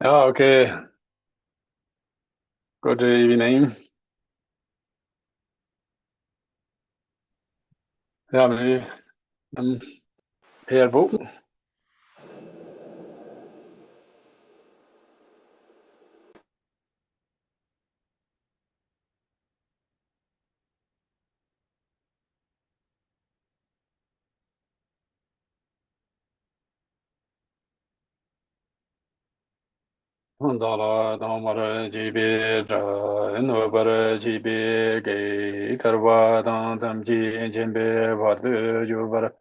Okay. Good evening. Ja, men Herbo. Dala damara jibe ja no bara jibe ge tarwa dam damji jembe vadu jubara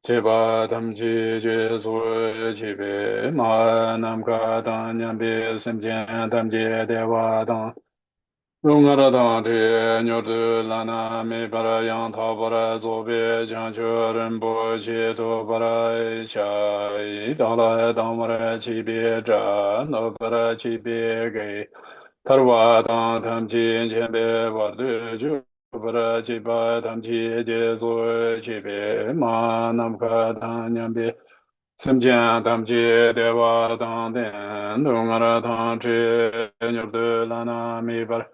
jeba damji je zo jibe ma nam ka dan nyambe semjen damji dewa dan Lungara dan de nyordu lana me bara yang ta bara zobe jancho renpo che to bara cha dala damara chi be ja no bara chi be ge tarwa dan tam chi be vardu ju bara chi ba tam chi je zo chi be ma nam ka dan nyam be Simjian damji dewa dang den dungara dang chi nyurdu lana mi bar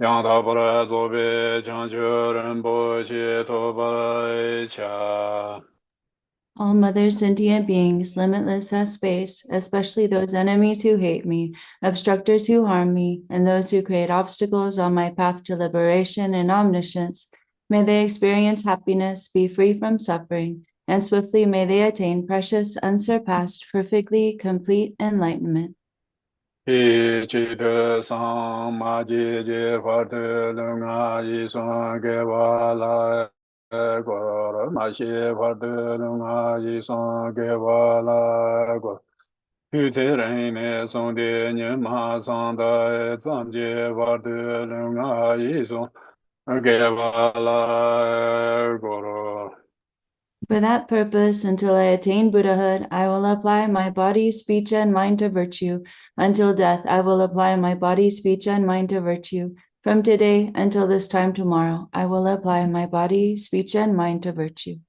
yang da bara zobe changchu rinpo chi to bara cha. All mother sentient beings, limitless as space, especially those enemies who hate me, obstructors who harm me, and those who create obstacles on my path to liberation and omniscience, may they experience happiness, be free from suffering, and swiftly may they attain precious, unsurpassed, perfectly complete enlightenment. Chi chi de sang ma ji ji fa de lu nga yi song ge wa la go ro ma xi fa de lu nga yi song ge wa la go. 欲在人内送的人马上的藏界瓦的人啊一种给瓦拉果罗。For that purpose, until I attain Buddhahood, I will apply my body, speech, and mind to virtue. Until death, I will apply my body, speech, and mind to virtue. From today until this time tomorrow, I will apply my body, speech, and mind to virtue.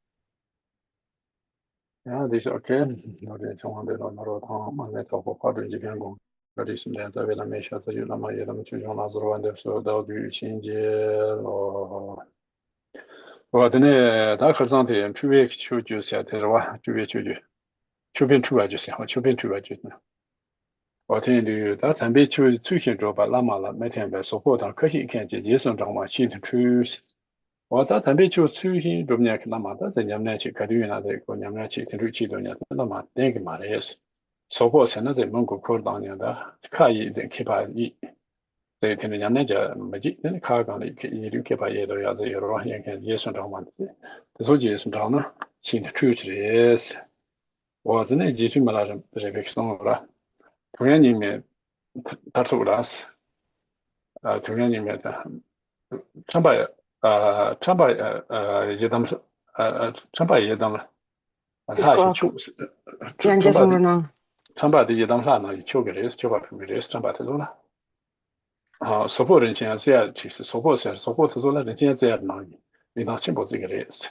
Yeah, this okay. No, the chong de no ro thang ma ne to pa de ji bian gong. Ga di sim lian za wei la mei xia zi yu la ma ye la ma chu yong la zi ruan de su dao ju xin jie lo. 我的呢，他和尚的出外求救下的是吧？出外求救，出边出外就行，我出边出外就行。我听的，他参边出现着吧，那么了，每天在说话堂可惜看见节省着嘛，心里出。我在参边出现着呢，那么，但是你们去看对那这个，你们去听出去的呢，那么那个嘛的也是，说话现在在蒙古口当年的，可以在开发一。对，听人家那家没劲，那卡讲的，一路开发也都要这有了，也看也算着嘛，这手机算着呢，心里出去的是，我真的继续没那人这边送了，同样里面他走了是，同样里面的，长白长白也当是长白也当了，他是秋是长白的长白的也当啥呢？秋个的是秋白平的是长白的走了。 啊，说破人家这样，其实说破是说破，他说那人家这样能，你当进步这个例子。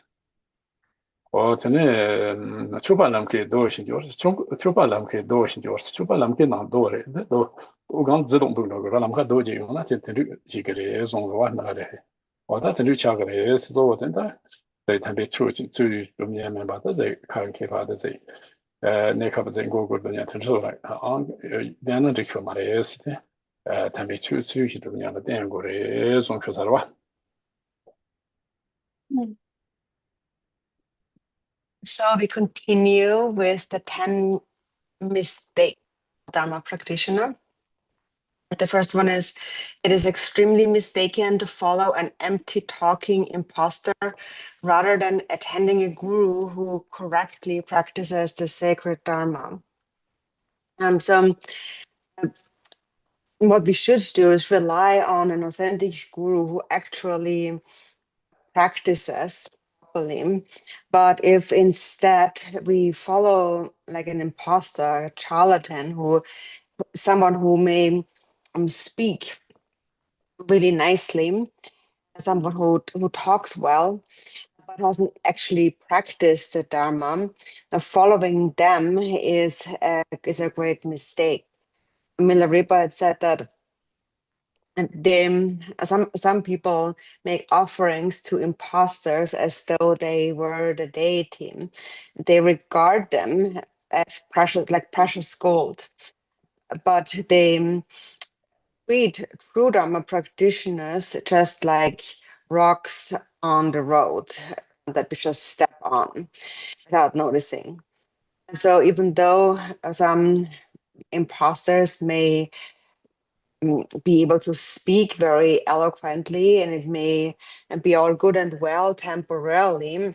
我真的，出版人可以多一些，就是出版人可以多一些，就是出版人可以拿多的，那都我刚自动不那个，让他们看多就用，那就这个几个的送个完那的，我那这就巧个的，是说我真的在特别出去最中间面吧，都在看开发的这，那可不在我国的人他说了啊，两人这个嘛的也是的。 他们去这种样的电过的总出来了吧？ So we continue with the 10 mistakes of Dharma practitioner. The first one is, it is extremely mistaken to follow an empty talking impostor rather than attending a guru who correctly practices the sacred Dharma. What we should do is rely on an authentic guru who actually practices properly. But if instead we follow like an imposter, a charlatan, someone who may speak really nicely, someone who talks well, but hasn't actually practiced the Dharma, following them is a great mistake. Milarepa had said that some people make offerings to imposters as though they were the deity. They regard them as precious, like precious gold, but they treat true Dharma practitioners just like rocks on the road that we just step on without noticing. So even though some imposters may be able to speak very eloquently, and it may be all good and well temporarily,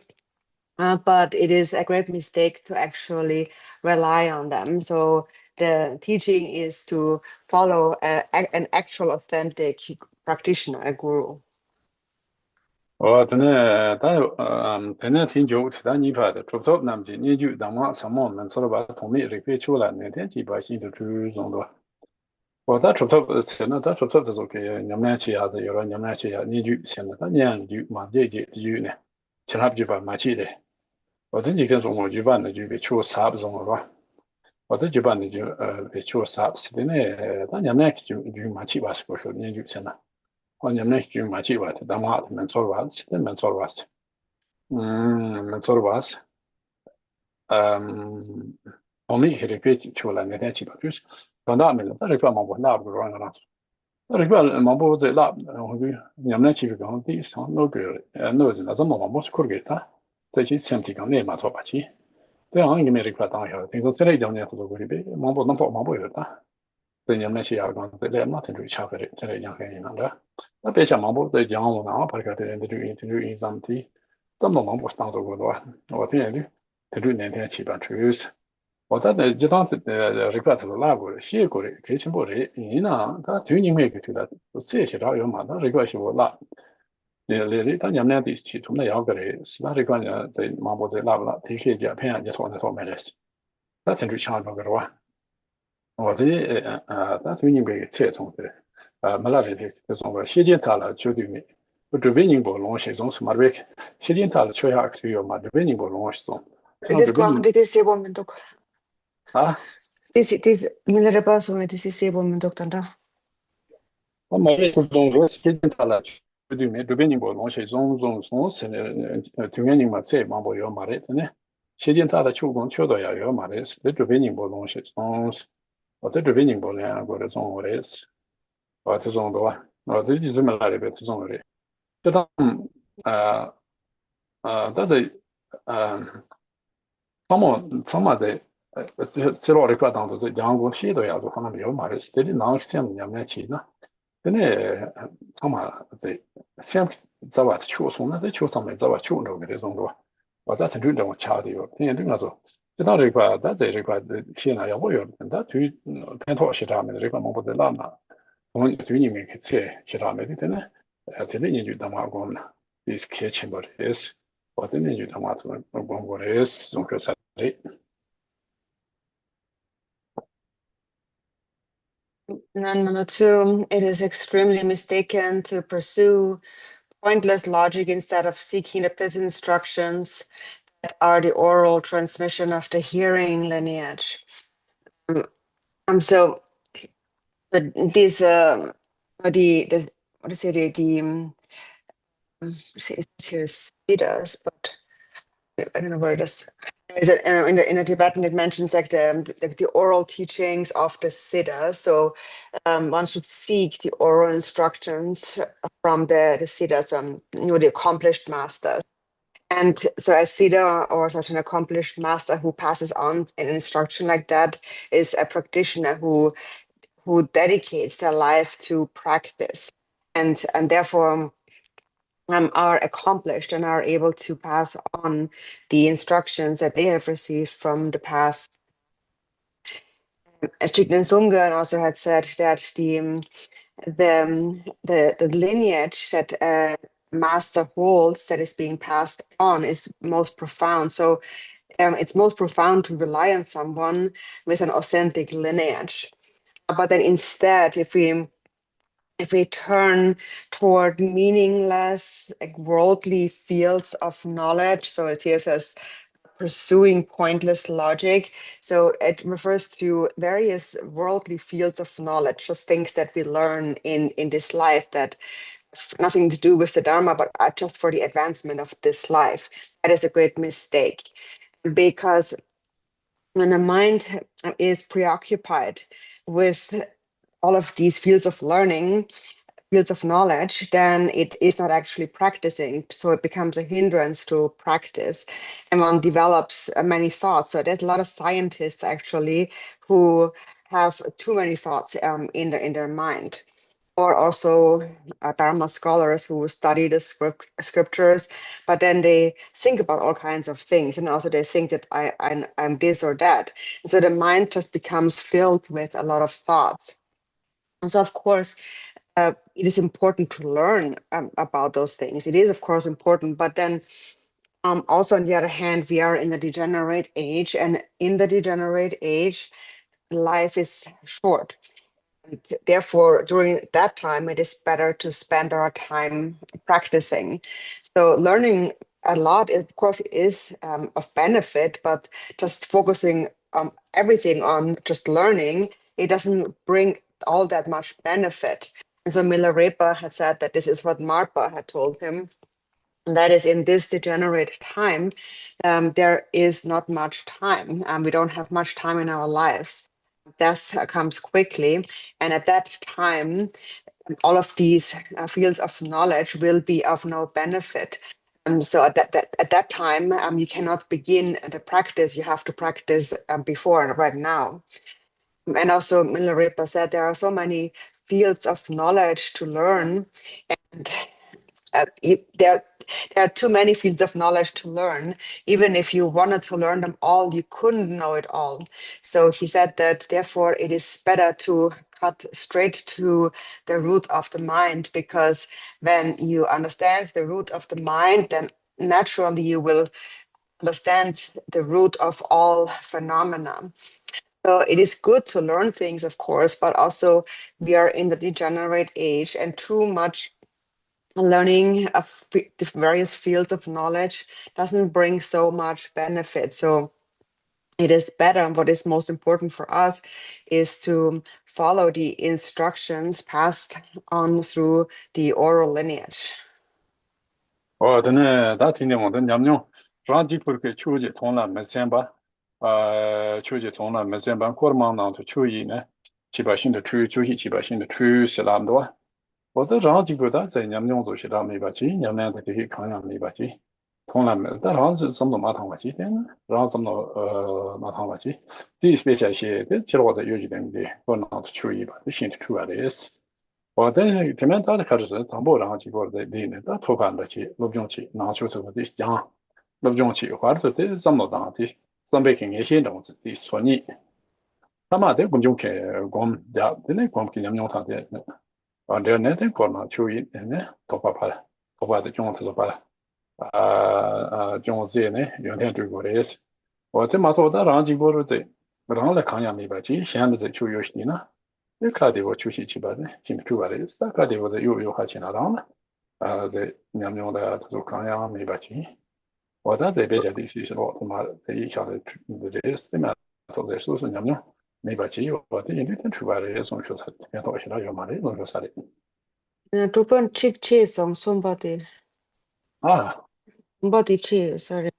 but it is a great mistake to actually rely on them. So the teaching is to follow an actual authentic practitioner, a guru. tene tin jo ta ni pa de trop top nam ji ni ju da ma sa mo men so ba tong mi ri pe chu la ne tian ji ba xin de zhu zong de我在出头现在在出头的时候给娘们去下子，有了娘们去下，你就现在他娘就嘛这就呢，其他就把买起的，我这几天说我就办的就被出啥不中了吧，我这就办的就被出啥是的呢，他娘们就买起吧是不是？你就现在，我娘们就买起吧，但嘛他们做了吧，是的们做了吧是，们做了吧是，我们一起的别出来那天去吧，就是到那边了，但是干嘛我那不让了。Riguardo, ma boh, là, non ci vedono di sono che noi se la siamo ma boh scorgetta, se ci senti che ne ma troppo ci. Però anche mi riguarda io, tengo se lei da un altro quelli, ma boh non può ma boh io. Se non ci ha con le ma tengo ci avere, se lei già che in anda. La pesce ma boh se già una perché te ne in santi. Siamo ma boh stato quello. O tieni, te lui ne ci va truce. 我在那就当时request 拉过来写过来，可以全部来，你呢，他就因为个了，这些条有嘛，他request 我拉，他娘俩的系统的要个来，是那request 在马步在拉不拉，提起这片就拖买来些，他甚至抢那个了哇，我这他就因为这种的，没拉人的这种个写进他了，就对面，我这边人不弄些种什么的，写进他了，确下去有嘛，这边人不弄些种， Dit is se momentok. 啊。 Millä repasua this se momentok tanda. 我买了这种我时间长了，对面这边人不弄些种是对面人嘛，这嘛不要买的呢。时间长了，秋工秋到要买的，在这边人不弄些种，我在这边人不呢，过来种我的是，我这种的话，我这就是没来这边这种的，这当但是他们在这老的块当中在阳光西到要做，可能没有买的，这里哪个项目也没去呢？ 근데 정말 이제 시험 잡아 추송나 대 추송에 잡아 추는 거 그래서 뭐 왔다 전주 좀 차대요. 그냥 등가서 지나를 봐. 다들 이거 시나 야고요. 근데 뒤 펜토 시라면 이거 뭐 보다 나나. 오늘 뒤님이 그때 시라면 되네. 되는 얘기 좀 하고나. 이 스케치 머리스. 어떤 얘기 좀 하고 공부해서 좀 그래서 Number two, it is extremely mistaken to pursue pointless logic instead of seeking the pith instructions that are the oral transmission of the hearing lineage. So, but these, what is it, here siddhas, but I don't know where it is. Is it in the Tibetan? It mentions like the oral teachings of the siddhas. So one should seek the oral instructions from the siddhas, the accomplished masters. And so a siddha or such an accomplished master who passes on an instruction like that is a practitioner who dedicates their life to practice, and therefore are accomplished and are able to pass on the instructions that they have received from the past. Jigten Sumgön also had said that the lineage that a master holds that is being passed on is most profound. So it's most profound to rely on someone with an authentic lineage. But then instead, if we turn toward meaningless, like worldly fields of knowledge, so it here says pursuing pointless logic. So it refers to various worldly fields of knowledge, just things that we learn in this life that have nothing to do with the Dharma, but are just for the advancement of this life. That is a great mistake, because when the mind is preoccupied with all of these fields of learning, fields of knowledge, then it is not actually practicing. So it becomes a hindrance to practice, and one develops many thoughts. So there's a lot of scientists actually who have too many thoughts in their mind, or also Dharma scholars who study the scriptures, but then they think about all kinds of things, and also they think that I'm this or that. So the mind just becomes filled with a lot of thoughts. And so, of course, it is important to learn about those things. It is, of course, important, but then also, on the other hand, we are in the degenerate age, and in the degenerate age, life is short. And therefore, during that time, it is better to spend our time practicing. So learning a lot, of course, is of benefit, but just focusing everything on just learning, it doesn't bring all that much benefit. And so Milarepa had said that this is what Marpa had told him. And that is, in this degenerate time, there is not much time. We don't have much time in our lives. Death comes quickly. And at that time, all of these fields of knowledge will be of no benefit. So at that time, you cannot begin the practice. You have to practice before and right now. And also Milarepa said there are so many fields of knowledge to learn, and there are too many fields of knowledge to learn. Even if you wanted to learn them all, you couldn't know it all. So he said that therefore it is better to cut straight to the root of the mind, because when you understand the root of the mind, then naturally you will understand the root of all phenomena. So it is good to learn things, of course, but also we are in the degenerate age, and too much learning of the various fields of knowledge doesn't bring so much benefit. So it is better, and what is most important for us is to follow the instructions passed on through the oral lineage. dāne dā tīne wāng dā ñamnyōng rāng jīk pūr kē chū jī tōng lā mē sēmbā chū jī tōng lā mē sēmbā kōr māng nāng tō chū yī nē chī bā shīn tō chū chū hī chī bā shīn tō chū sī lām dō wā wā dā rāng jīk pūr dā zai ñamnyōng zō shī rā mē bā chī ñamnyāng dā kī hī kāng yā mē bā chī tōng lā mē dā rāng zī sām dō mā tāng bā chī tēn rāng sām dō mā tāng bā chī dī sī bē chā shī dē chī rā wā dā yō jī dēng dē kōr nāng tō chū yī bā dī shīn tō chū wā dē sī 어때 되면 다 가르쳐 담보랑 지고를 되네 다 토간다지 로종치 나초서 디 장 로종치 화르서 데 점노다티 선배킹 예신동 디 소니 아마데 군종케 곰자 되네 곰키 냠용타데 내네 거나 추이 되네 토파파 토파데 종어서 봐 종어제네 연행 들고레스 어때 마토다 랑지고를 데 그러나 강야미바지 시한데 추요시니나 카디고 추시 치바네 김투바레 스타카디고 요요 하치나랑 데 냠뇽다 도 강야 미바치 와다 데베자 디시로 마 데이샤데 데스티마 토데 소소 냠뇽 미바치 와데 인디텐 추바레 손쇼사 야도시라 요마레 노로사레 Drupon chi song somebody chi, sorry.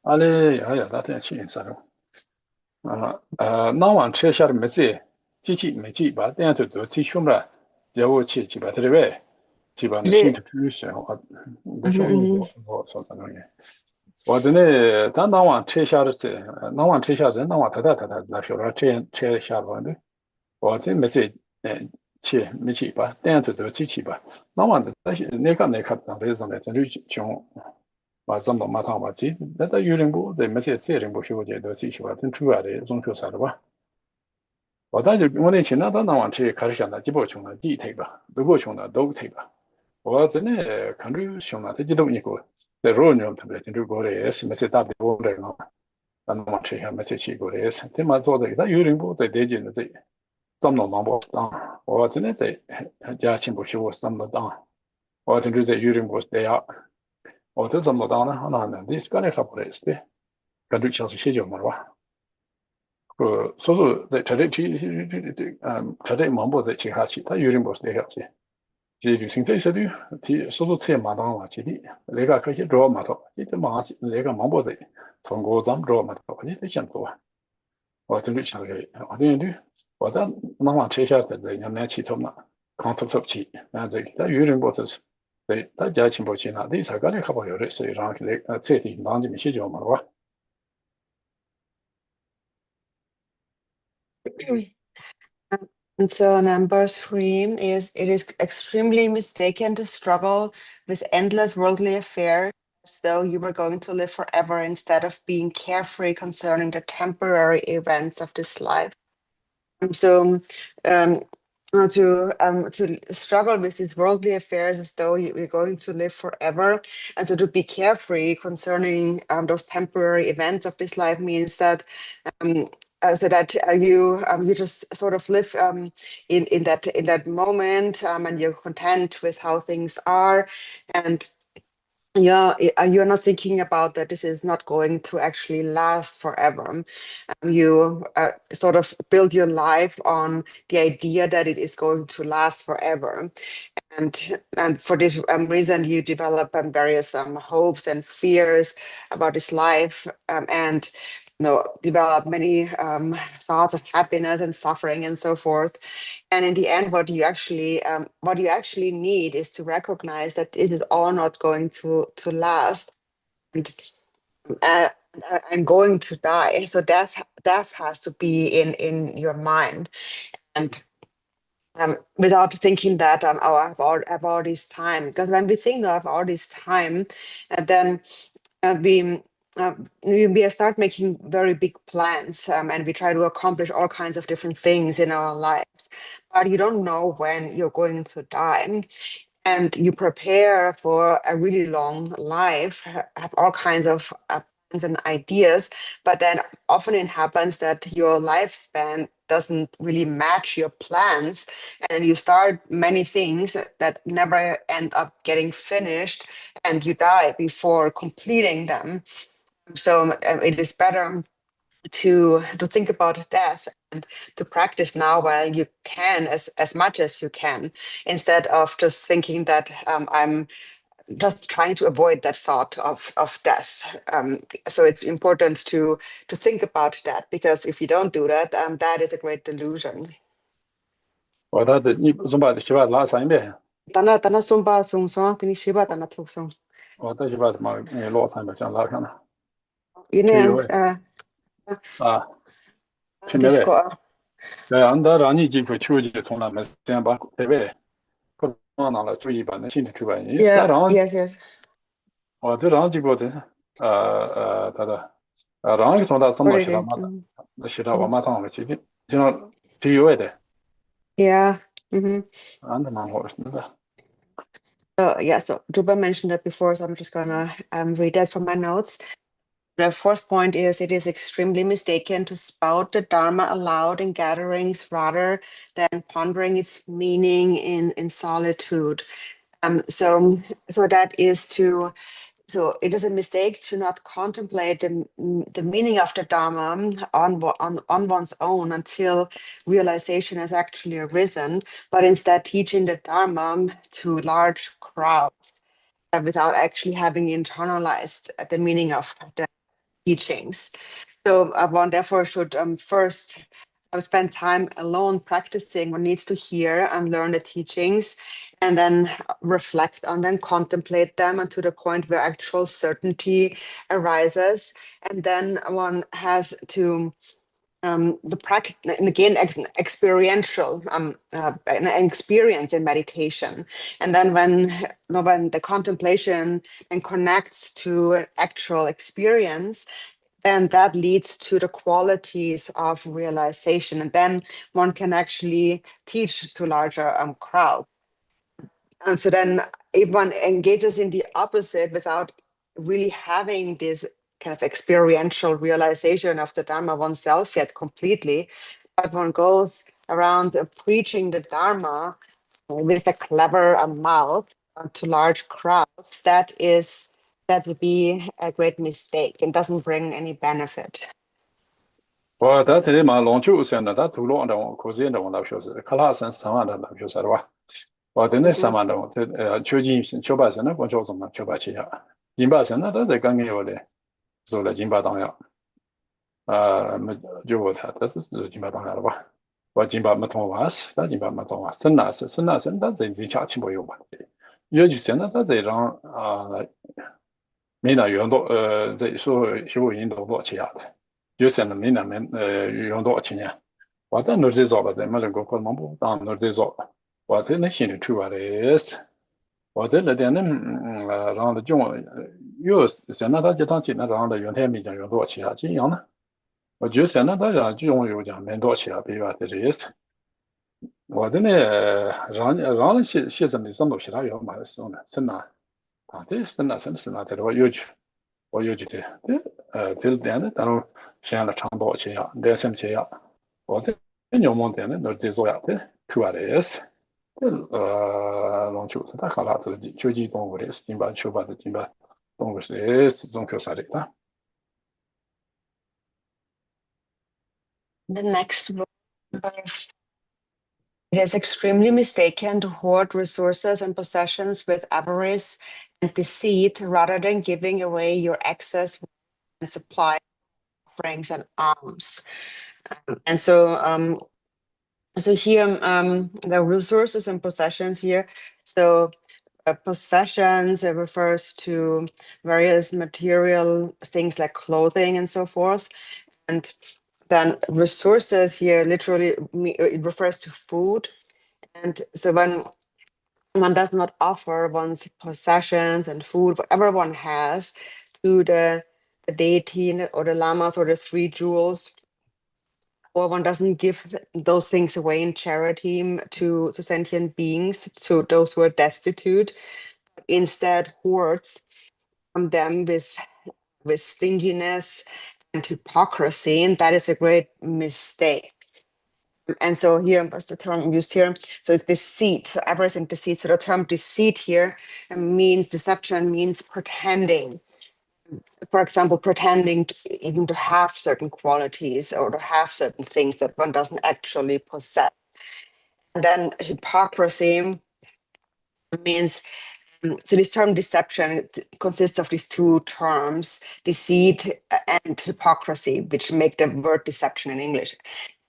알레 야야 다테 치인사로 나완 체샤르 메세 지치 메지 바 대한테도 지숑라 제오치 지바 드레베 지바는 신트 퓨션 뭐 소상하게 와드네 단나완 체샤르세 나완 체샤제 나완 다다다다 나쇼라 체샤르는데 와제 메시 치 메지 바 대한테도 지치 바 나완데 다시 내가 레전에 전류총 맞음도 마타마지 내가 유령부 데 메시 세령부 쇼제도 지치바 된 추가래 종교사로 봐我那前那当晚去开始想的基本上的地推吧，如果穷的都推吧。我真的看着穷的，这几种一个，在肉牛特别就是过来也是没些大的过来了，那晚吃下没些吃过来也是，这么做的，他有人不在对劲的这，怎么忙不当？我真的在家亲不许我怎么当？我真的在有人不在呀，我都怎么当呢？那这是干的还不来是的， 간도 쳐서 시죠 말아. 그 소소 저대 만보자 지하시 다 유림보스 해야지. 지금 생태에서도 디 소소 체 마당와 지디 내가 그게 로 마도 이제 마 내가 만보자 통고 잠 로 마도 아니 대신 또 어떤 차게 어디에도 보다 나만 제시할 때 내가 치토마 컨트롤치 나저 다 유림보스 네, 다 자친 보시나 네 사관에 가봐 요래서 이렇게 세팅 나한테 시죠 말아. And so number 3 is it is extremely mistaken to struggle with endless worldly affairs as though you were going to live forever instead of being carefree concerning the temporary events of this life. So to struggle with these worldly affairs as though you're going to live forever, and so to be carefree concerning those temporary events of this life means that so that you just sort of live in that moment, and you're content with how things are, and you're not thinking about that this is not going to actually last forever. You sort of build your life on the idea that it is going to last forever. And for this reason, you develop various hopes and fears about this life, and develop many thoughts of happiness and suffering and so forth. And in the end, what you actually need is to recognize that it is all not going to last. And I'm going to die. So that has to be in your mind. And without thinking that I have all this time, because when we think I have all this time, then we start making very big plans, and we try to accomplish all kinds of different things in our lives, but you don't know when you're going to die. And you prepare for a really long life, have all kinds of plans and ideas, but then often it happens that your lifespan doesn't really match your plans, and you start many things that never end up getting finished, and you die before completing them. So it is better to think about death and to practice now while you can, as much as you can, instead of just thinking that I'm just trying to avoid that thought of death. So it's important to think about that, because if you don't do that, that is a great delusion. 我他的你总把希望拉三遍， Tana sumba sungsong, tini shiba tana tuksong. 我的希望他妈拉三遍想拉上了， Yun 아, disco. 네, 안다 라니 지고 추지 통나 메시안 바 대베, 그만나라 주의 받는 신의 주관이 Yeah, 사람, yes. 어디 라지거든, 다다, 라니 통다 선마시라 Already. 마다, 시라 와마탕 같이, 지나 뒤에 돼, Yeah. Mm-hmm. 안다만 호르는다. So Drupon mentioned that before, so I'm just gonna read that from my notes. The fourth point is it is extremely mistaken to spout the Dharma aloud in gatherings rather than pondering its meaning in solitude. So that is so it is a mistake to not contemplate the meaning of the Dharma on one's own until realization has actually arisen, but instead teaching the Dharma to large crowds without actually having internalized the meaning of the teachings. So one therefore should first spend time alone practicing what needs to hear and learn the teachings, and then reflect on them, contemplate them, and to the point where actual certainty arises. And then one has to the practice, and again, experiential an experience in meditation. And then when the contemplation and connects to an actual experience, then that leads to the qualities of realization. And then one can actually teach to larger crowds. And so then if one engages in the opposite without really having this kind of experiential realization of the Dharma oneself yet completely, but one goes around preaching the Dharma with a clever mouth to large crowds, that is that would be a great mistake and doesn't bring any benefit. 我在这里嘛，龙九线的，他土龙的，可是的，我那就是，克拉森3万的，那就是吧。我等那3万的，究竟900线的，我叫什么987下，金巴线的，他在刚刚有的，做了金巴当下，没就我他，这是金巴当下了吧？我金巴没通完是，他金巴没通完，深那是，他这下起没有吧？尤其现在他这张没那运动，这说修运动多起下的。有些人没那么用多少钱，我在那儿做了，在那个可能不当那儿做了，我在那心里出来的是，我在那点呢，然后就有现在他这趟进来，然后的原天没讲用多少钱啊，这样呢，我就现在大家就用有讲没多少钱啊，比吧的这意思，我的呢，让写生的什么其他要买的时候呢，是哪啊？对，是哪的我有去。我有觉得，这点呢，当然现在长多些呀，这什么些呀，我的牛毛点呢，那这做呀的，出来的是，龙球是他看了自己球技动物的是，金巴球吧的金巴动物是中球啥的啊。The next verse. It is extremely mistaken to hoard resources and possessions with avarice and deceit rather than giving away your excess and supply offerings and alms. And so, so here, the resources and possessions here. So possessions, it refers to various material things like clothing and so forth. And then resources here literally it refers to food. And so when one does not offer one's possessions and food, whatever one has, to the deity or the lamas or the 3 jewels, or one doesn't give those things away in charity to sentient beings, to those who are destitute, instead hoards them with stinginess and hypocrisy, and that is a great mistake. And so here, what's the term used here? So it's deceit, so avarice and deceit. So the term deceit here means deception, means pretending. For example, pretending even to have certain qualities or to have certain things that one doesn't actually possess. And then hypocrisy means, so this term deception consists of these 2 terms, deceit and hypocrisy, which make the word deception in English.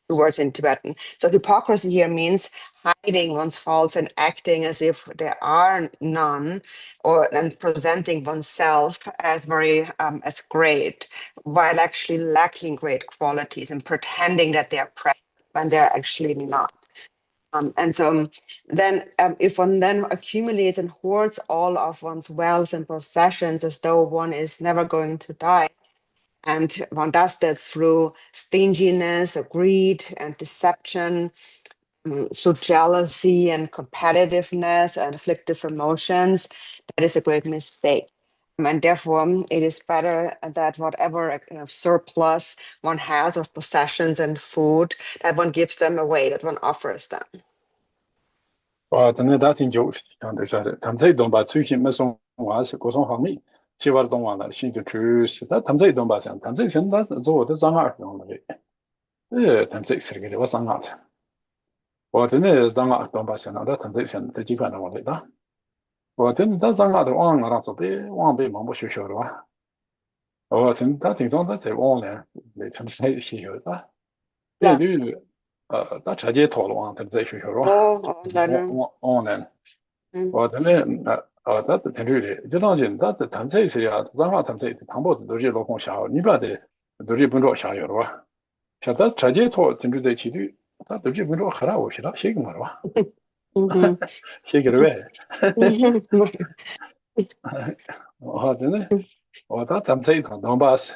2 words in Tibetan. So hypocrisy here means hiding one's faults and acting as if there are none, and presenting oneself as very as great, while actually lacking great qualities and pretending that they are present when they're actually not. And so then if one then accumulates and hoards all of one's wealth and possessions as though one is never going to die, and one does that through stinginess, greed, and deception, so jealousy and competitiveness and afflictive emotions, that is a great mistake. And therefore, it is better that whatever kind of surplus one has of possessions and food, that one gives them away, that one offers them. 真的他挺久，讲的说的，他们这东把最近没送完是各种方面，希望东完了，新就出是，他们这东把想，他们这现在做的张二用了的，他们这是个我张二的，我真的张二东把想到他们这现在基本上我的的，我真的他张二的往那做被往被忙不学校的吧，我真他挺中他在往呢，没他们在学校的，这就他直接讨论他们在学校的吧，往呢。我真的他挺对的，这东西他谈这些呀，然后谈这谈不都是老公下，你把的都是本着下游的吧？像他直接拖真就在起的，他都是本着喝了我去了，写给我了吧？写给了呗。我真的，我他谈这一趟东巴是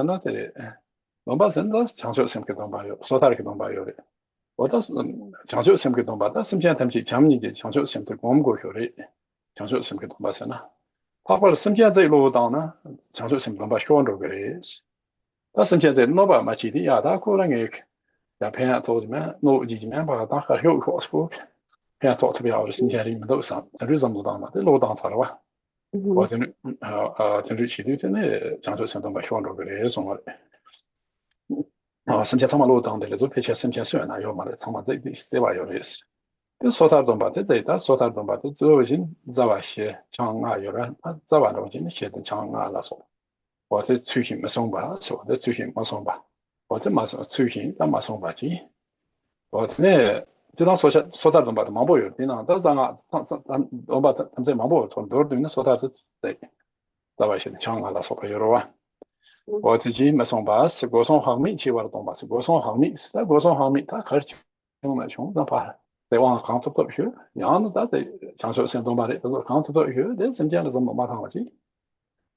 那这，东巴是那强说什么个东巴有，说他的个东巴有的。我倒是强说什么个东巴，但是现在他们去强你的强说什么的光过去的。强说什么个东巴是呢？他把身边这一路当呢，强说什么东巴选着个的，他身边在老板嘛，记得呀，他可能也偏做什么，弄几面把他还有好处，偏做特别好的身边里面都上，这就这么当嘛，这路当差了吧？我真的去的真的讲究相当把小着个的种了。身体他妈路当的了，就配些身体虽然那要嘛的，他妈这玩意儿的是。这说他东吧，这说他东吧，这只有心这玩些强啊，有人这玩东西你写的强啊那说，我这出行没送吧，是我这出行没送吧，我这马上出行但马送吧去，我这就当说他东吧，忙不有的呢，这咱我把他这忙不从多的那说他这玩些强啊那说吧有了哇。我自己没上班，是各种方面去我的东吧，是各种方面，是在各种方面，他开始穷，那怕在网上做不学，然后他在享受生东吧的，就是看做学，这人家的怎么马上我去，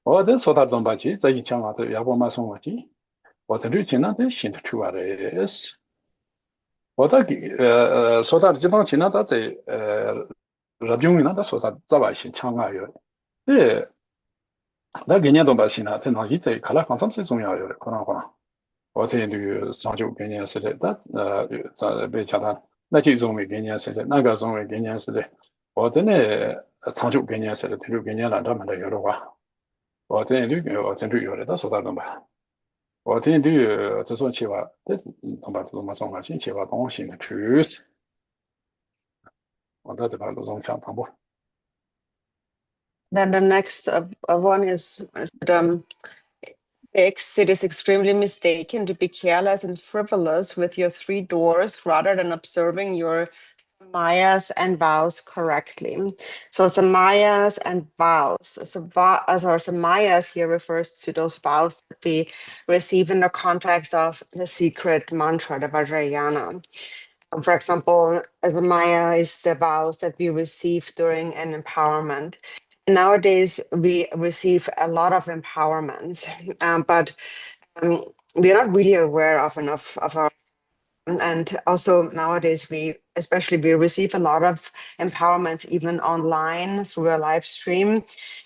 我这说他东吧去，这一讲啊，这要不马上我去，我这里经常在心里出来的是，我这说他的地方经常他在热病呢，他说他这外些强啊有，那概念东吧行了，在哪里在看来很最重要有的，可能。我这里长久概念是的，在被讲的，那几种概念是的，那个种概念是的，我真的长久概念是的，长久概念难道没得有的话，我这里我真的有的，到说到东吧，我这里这种企划，东吧这种什么新企划东西的趋势，我到这把这种想谈不。Then the next one is it is extremely mistaken to be careless and frivolous with your 3 doors rather than observing your samayas and vows correctly. So samayas and vows. So samayas here refers to those vows that we receive in the context of the secret mantra, the Vajrayana. For example, a samaya is the vows that we receive during an empowerment. Nowadays, we receive a lot of empowerments, but we are not really aware of enough of our. And also nowadays, we receive a lot of empowerments even online through a live stream.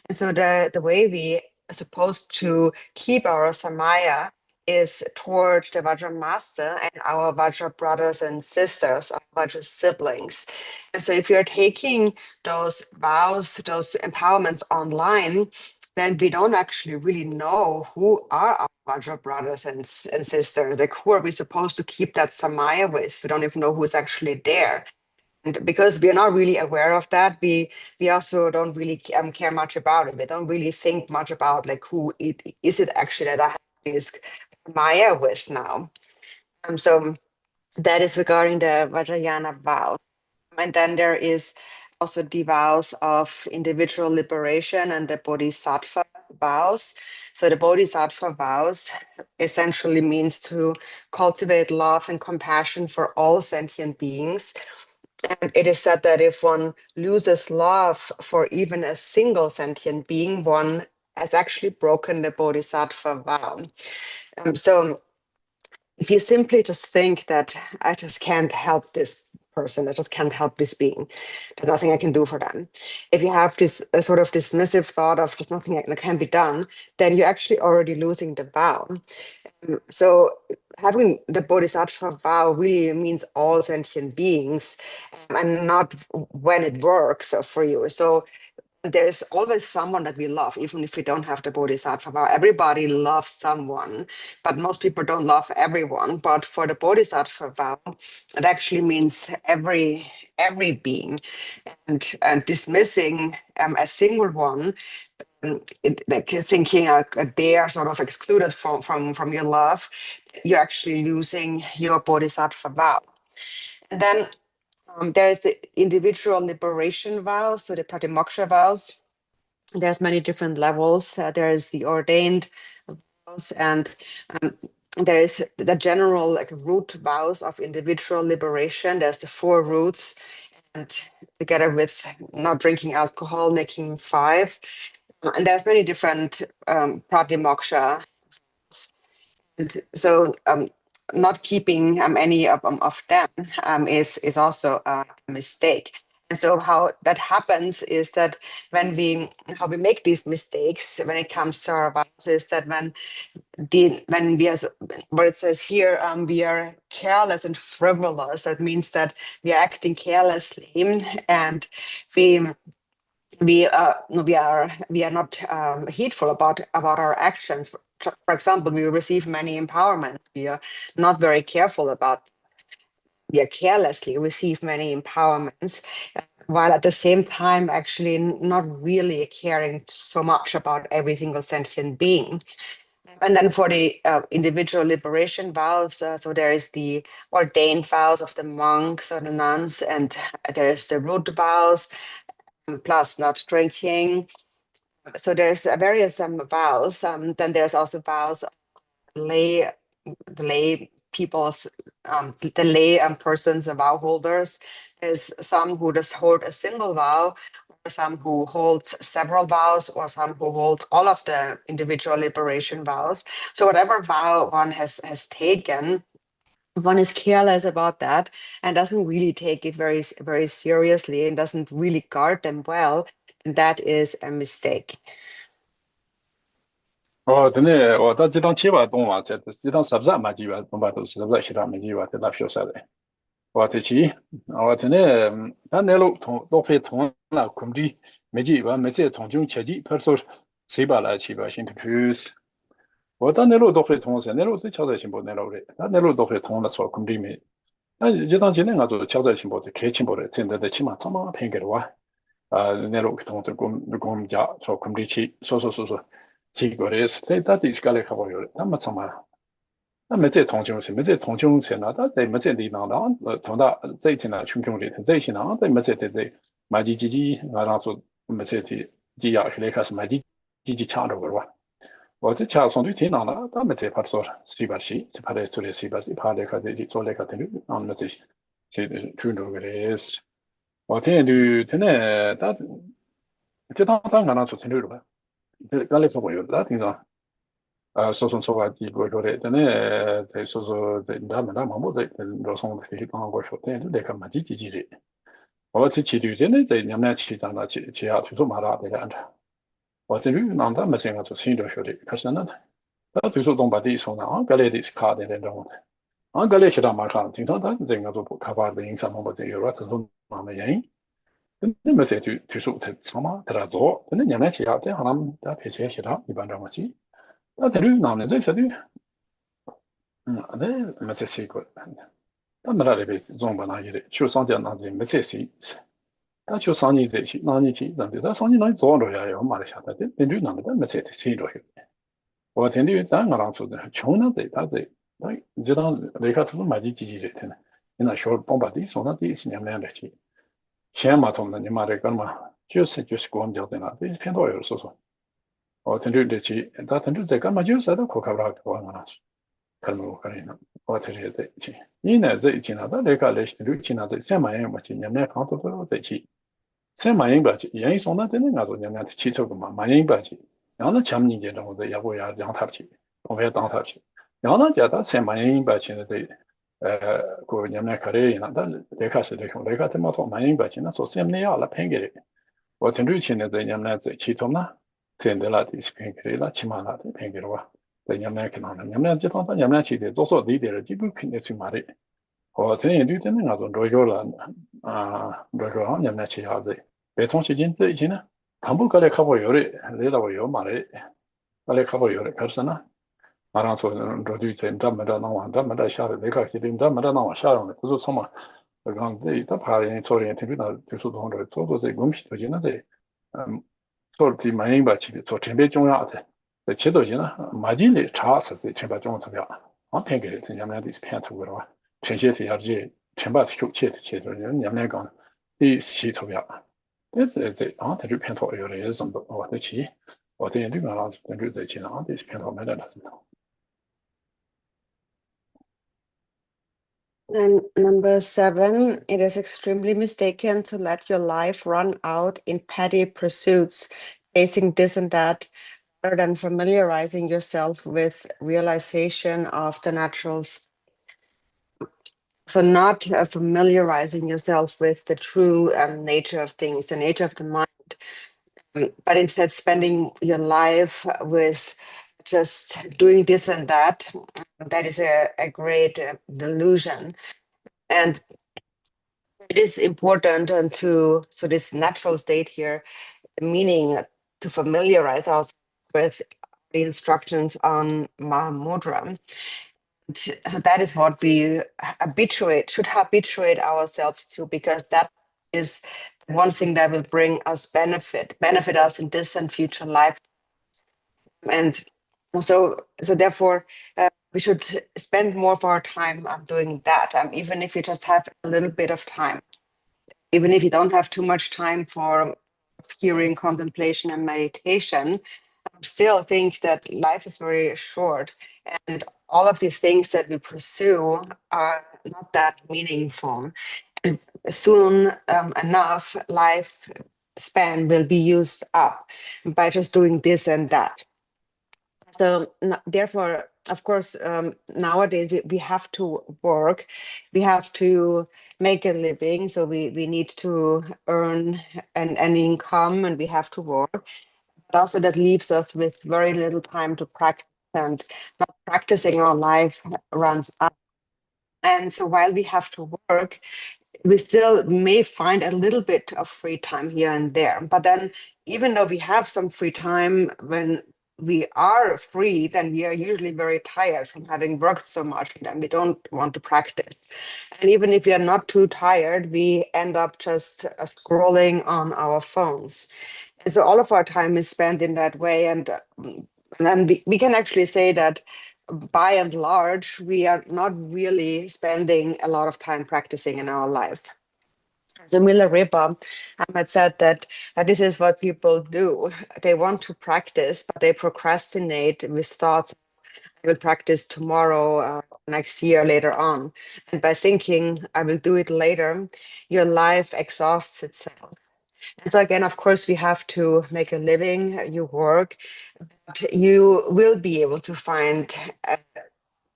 And so the way we are supposed to keep our samaya is toward the Vajra master and our Vajra brothers and sisters, our Vajra siblings. And so if you're taking those vows, those empowerments online, then we don't actually really know who are our Vajra brothers and sisters. Like, who are we supposed to keep that samaya with? We don't even know who's actually there. And because we are not really aware of that, we also don't really care much about it. We don't really think much about like who is it actually that I have this Maya with now. So that is regarding the Vajrayana vow. And then there is also the vows of individual liberation and the Bodhisattva vows. So the Bodhisattva vows essentially means to cultivate love and compassion for all sentient beings. And it is said that if one loses love for even a single sentient being, one has actually broken the Bodhisattva vow. So if you simply just think that I just can't help this person, I just can't help this being, there's nothing I can do for them. If you have this sort of dismissive thought of there's nothing that can be done, then you're actually already losing the vow. So having the Bodhisattva vow really means all sentient beings, and not when it works for you. So there's always someone that we love, even if we don't have the Bodhisattva vow. Everybody loves someone, but most people don't love everyone. But for the Bodhisattva vow, it actually means every being, and dismissing a single one, like thinking they are sort of excluded from your love, you're actually losing your Bodhisattva vow. And then there is the individual liberation vows, so the Pratimoksha vows. There's many different levels. There is the ordained vows, and there is the general like root vows of individual liberation. There's the 4 roots, and together with not drinking alcohol, making 5. And there's many different Pratimoksha. And so not keeping any of them is also a mistake. And so how that happens is that how we make these mistakes when it comes to our vows is that when we, as what it says here, we are careless and frivolous. That means that we are acting carelessly, and we are not heedful about our actions. For example, we receive many empowerments. We are not very careful about. We are carelessly receive many empowerments, while at the same time actually not really caring so much about every single sentient being. And then for the individual liberation vows, so there is the ordained vows of the monks or the nuns, and there is the root vows, plus not drinking. So there's various vows. Then there's also vows of the lay people's, the lay persons, the vow holders. There's some who just hold a single vow, or some who hold several vows, or some who hold all of the individual liberation vows. So whatever vow one has taken, if one is careless about that and doesn't really take it very, very seriously and doesn't really guard them well, that is a mistake. 근데 다 지당 치바 동화 제 지당 삽자 마지바 동바도 삽자 시라 마지바 대다 쇼사데 와티치 와티네 단내로 도페 통나 쿰지 메지바 메세 통중 체지 퍼소 세바라 치바 신트퓨스 와단내로 도페 통세 내로 차자 신보 내로래 단내로 도페 통나 소 쿰지메 지당 진행 가서 차자 신보 개침보래 텐데 치마 참마 팽게와 내로 통도 곰자 소 쿰지치 소소소소 지거래스 데이터도 있을까래 가보요. 아마 참아. 매제 통증세 매제 통증세나다 대 매제 리나다 통다 제이나 충충리 제이나 대 매제 대 마지지지 나라서 매제티 지야 클레카스 마지지지 차로 거와. 어제 차선도 되나나 다 매제 파서 시바시 시파레 토레 시바시 파레카지 졸레카테르 안 매제 제 춘도 그래스. 어테도 되네 다 제당상 가나서 되는 거 갈래서 보여. 나팅자 소소소가 이거 그래. 전에 소소 나만 뭐도 로송 되게 방한 거 쇼때 내가 맞지 지지리. 어찌 지리전에 제 냠나 치잖아. 지야 주소 말아 내가 안다. 어찌 난다 마생가 저 신도 쇼리. 가서는 다 주소 동바디 소나 갈래디 카드에 동. 안 갈래시다 말까. 진짜다 제가 또 가봐도 인사 뭐도 여러 좀 마음에 근데 mesela 주소 sama 들어도 근데 냐면 제가 때 하나만 다 배제시라 이반라마지 다 들으 나오는 제서도 네 메시지 거 담라레 비 좀바나이레 쇼상자 나지 메시지 다 쇼상이 되시 나니지 근데 다 상이 나이 좋아로야요 말이샤다 근데 나는데 메시지 시로 해 와 근데 당가랑 소도 총나데 다데 이제는 내가 좀 맞지 지지래 되네 이나 쇼 bom바디 소나디 시냐면레지 시마통은 니마레 걸마 주스 고함자되나 이 편도요 소소 텐드르지 다 텐드르제 까마 주스도 코카브라 거나 칼모 카리나 어트리에지 이네 제 지나다 내가 레스트루 지나다 세마에 맞지 냠내 카운터도 되지 세마에 바지 양이 손나 되는 가도 냠내 치초고 많이 바지 양은 잠니제라고 야고야 양탑지 오해 당탑지 양은 자다 세마에 바지는 그 냠내 카레나 다 레카스 레카 테마토 많이 바지나 소셈네야 라 팽게 어텐르치네 냠내 치토나 텐데라 디스펜크레라 치마나 팽게로와 냠내 캐나나 냠내 지방다 냠내 치데 도서 디데를 지부 퀸네스 마레 tendu 때는 나도 로요라 로요 냠내 치하데 배통시진 이제는 반복가래 가고 요래 내다고 요 말에 빨리 가고 요래 가르잖아 알아서 로디 젠다마다 나와다마다 샤르 내가 기름다마다 나와 샤르네 그래서 정말 그런데 이따 파리에 소리에 들으나 교수도 혼자 저도제 음식도 지나데 소리 많이 받지 저 준비 중요하대 제도지나 마진이 차서서 제발 좀 하면 안 팽게 되냐면 디스펜트 그러와 전시에 야지 전바 쇼체 제도는 냠내가 이 시토야 그래서 아 대주 펜토 요래 좀도 어떻지 어떻게 되나 되게 지나 디스펜트 하면 되습니다. And number 7, it is extremely mistaken to let your life run out in petty pursuits, chasing this and that, rather than familiarizing yourself with realization of the natural state. So not familiarizing yourself with the true nature of things, the nature of the mind, but instead spending your life with just doing this and that. That is a great delusion. And it is important so this natural state here the meaning, to familiarize ourselves with the instructions on Mahamudra. So that is what we should habituate ourselves to, because that is one thing that will bring us benefit us in this and future life. And so therefore, we should spend more of our time on doing that, even if you just have a little bit of time. Even if you don't have too much time for hearing, contemplation, and meditation, I still think that life is very short, and all of these things that we pursue are not that meaningful. And soon enough, life span will be used up by just doing this and that. So therefore, of course, nowadays we have to work, we have to make a living. So we need to earn an income, and we have to work. But also that leaves us with very little time to practice, and not practicing our life runs out. And so while we have to work, we still may find a little bit of free time here and there. But then, even though we have some free time, when we are free, then we are usually very tired from having worked so much, and then we don't want to practice. And even if we are not too tired, we end up just scrolling on our phones. And so all of our time is spent in that way. And then we can actually say that by and large, we are not really spending a lot of time practicing in our life. So Milarepa had said that this is what people do. They want to practice, but they procrastinate with thoughts, I will practice tomorrow, next year, later on. And by thinking, I will do it later, your life exhausts itself. And so again, of course, we have to make a living, you work, but you will be able to find a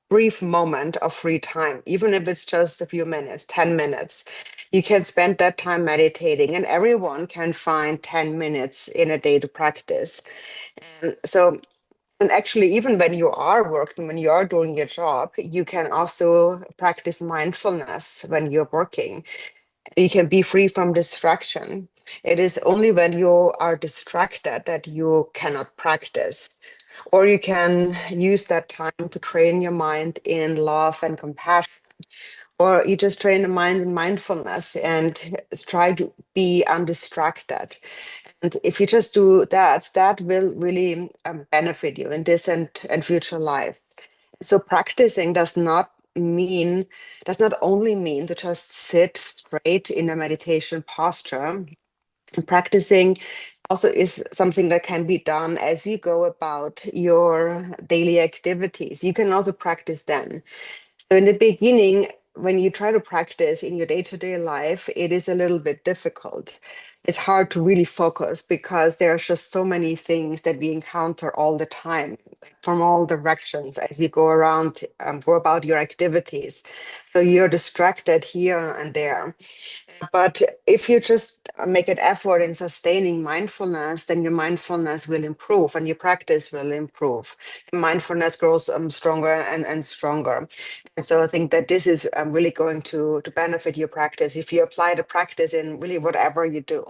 brief moment of free time, even if it's just a few minutes, 10 minutes. You can spend that time meditating, and everyone can find 10 minutes in a day to practice. And so, and actually, even when you are working, when you are doing your job, you can also practice mindfulness when you're working. You can be free from distraction. It is only when you are distracted that you cannot practice. Or you can use that time to train your mind in love and compassion. Or you just train the mind in mindfulness and try to be undistracted. And if you just do that, that will really benefit you in this and future life. So practicing does not only mean to just sit straight in a meditation posture. And practicing also is something that can be done as you go about your daily activities. You can also practice then. So in the beginning, when you try to practice in your day-to-day life, it is a little bit difficult. It's hard to really focus because there's just so many things that we encounter all the time from all directions as you go around, go about your activities. So you're distracted here and there. But if you just make an effort in sustaining mindfulness, then your mindfulness will improve and your practice will improve. Mindfulness grows stronger and stronger. And so I think that this is really going to benefit your practice if you apply the practice in really whatever you do.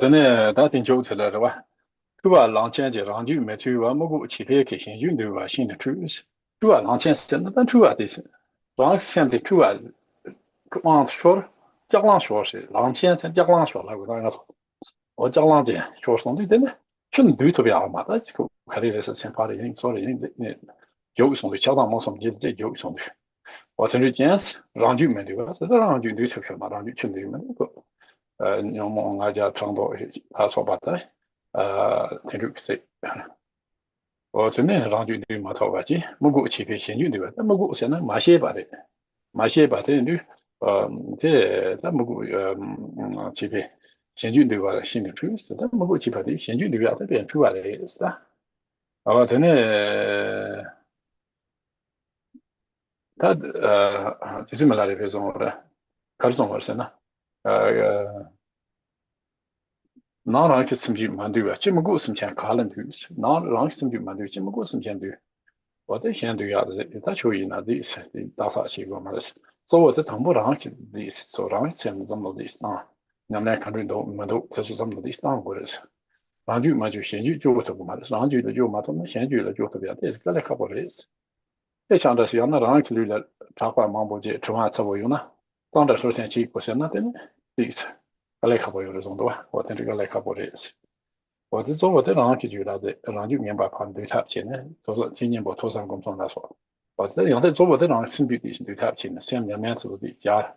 真的，那挺久出来的吧？主要浪钱就浪就没去，我们过去的开心运动吧，新的主要浪钱是那但主要的是，浪钱的主要往说讲浪说是浪钱才讲浪说了，我那个我讲浪的说说的真的，纯对特别好嘛，那这个看的是先把的人说的人那有送的，相当毛送的这有送的，我曾经见是浪就没的，我这浪就对特别嘛，浪就纯对没那个。要么俺家唱到他说吧的，挺有趣的。我真的让军队嘛头发去，没过去陪先军队吧，那没过现在马些吧的，马些吧的人，这咱没过去陪先军队吧，新的主要是咱没过去陪的先军队啊，这边主要的是啊，真的，他就这么来的别种的，开始种我身了，那让去参与蛮多啊，这么过参加Garland house，那让参与蛮多，这么过参加的，我在相对啊的，他求于那的是的打法结果嘛的是，所以我在同步让去的是，所让参这么的是啊， 냠내 칸도 마도 그래서 좀 더 있어 거래서 라주 마주 현주 조부터 말이야 라주도 조 마도 현주를 조부터 돼야 돼 그래 가버려서 대상도是 나랑 길을 자과 망보지 중앙 처보요나当的首先去过先那的第一次来看过有的种多我等这个来看过这次我是做我的让去就来的让就明白判对差钱呢就是今年我托上工作来说我这样在做我的让身体的对差钱呢下面面子的家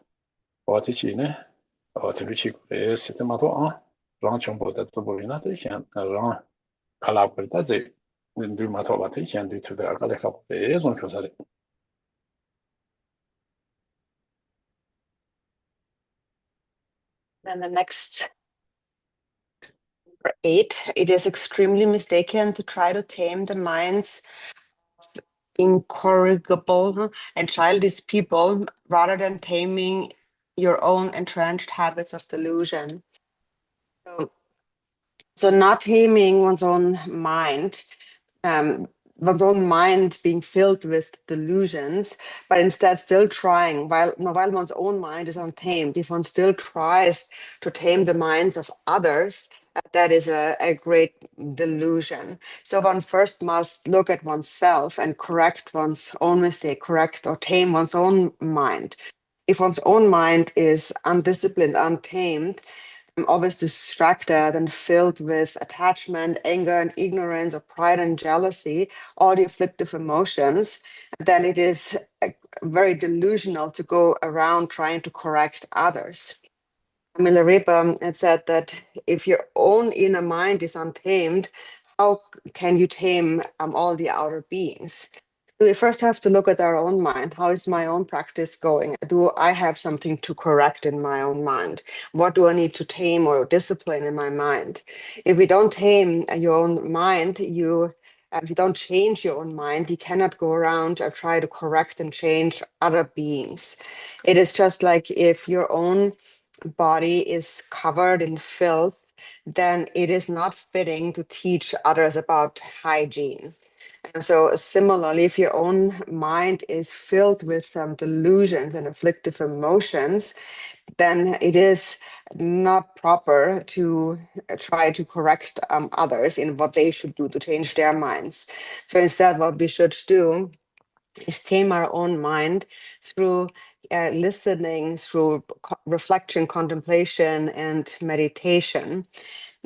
我这些呢这里去过的是这么多啊让全部的做不那这些让看了不的这对嘛头吧这些对出的个来看这种就是的 And the next, number 8, it is extremely mistaken to try to tame the minds of incorrigible and childish people rather than taming your own entrenched habits of delusion. So not taming one's own mind, one's own mind being filled with delusions, but instead still trying, while one's own mind is untamed, if one still tries to tame the minds of others, that is a great delusion. So one first must look at oneself and correct one's own mistake, correct or tame one's own mind. If one's own mind is undisciplined, untamed, always distracted and filled with attachment, anger, and ignorance, or pride and jealousy, all the afflictive emotions, then it is very delusional to go around trying to correct others. Milarepa had said that if your own inner mind is untamed, how can you tame all the outer beings? We first have to look at our own mind. How is my own practice going? Do I have something to correct in my own mind? What do I need to tame or discipline in my mind? If we don't tame your own mind, if you don't change your own mind, you cannot go around or try to correct and change other beings. It is just like if your own body is covered in filth, then it is not fitting to teach others about hygiene. And so similarly, if your own mind is filled with some delusions and afflictive emotions, then it is not proper to try to correct others in what they should do to change their minds. So instead, what we should do is tame our own mind through listening, through reflection, contemplation, and meditation.